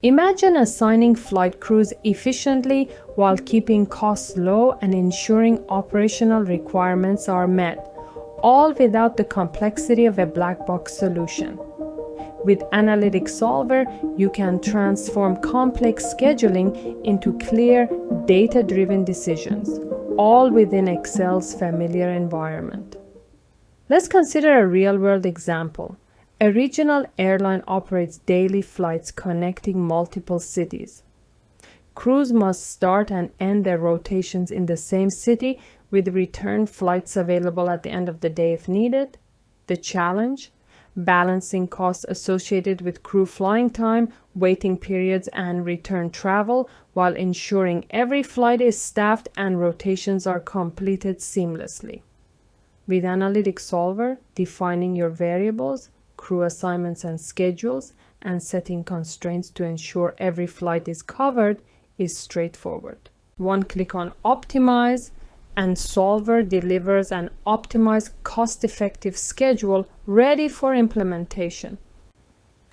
Imagine assigning flight crews efficiently while keeping costs low and ensuring operational requirements are met, all without the complexity of a black box solution. With Analytic Solver, you can transform complex scheduling into clear, data-driven decisions, all within Excel's familiar environment. Let's consider a real-world example. A regional airline operates daily flights connecting multiple cities. Crews must start and end their rotations in the same city, with return flights available at the end of the day if needed. The challenge? Balancing costs associated with crew flying time, waiting periods, and return travel, while ensuring every flight is staffed and rotations are completed seamlessly. With Analytic Solver, defining your variables, crew assignments and schedules, and setting constraints to ensure every flight is covered is straightforward. One click on Optimize, and Solver delivers an optimized, cost-effective schedule ready for implementation.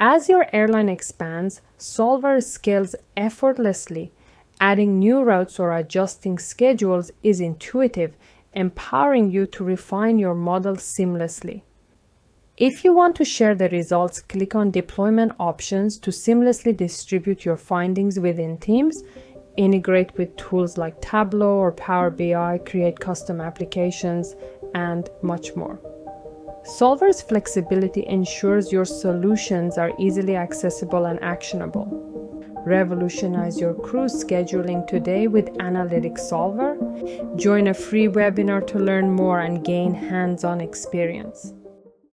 As your airline expands, Solver scales effortlessly. Adding new routes or adjusting schedules is intuitive, empowering you to refine your model seamlessly. If you want to share the results, click on Deployment Options to seamlessly distribute your findings within teams, integrate with tools like Tableau or Power BI, create custom applications, and much more. Solver's flexibility ensures your solutions are easily accessible and actionable. Revolutionize your crew scheduling today with Analytic Solver. Join a free webinar to learn more and gain hands-on experience.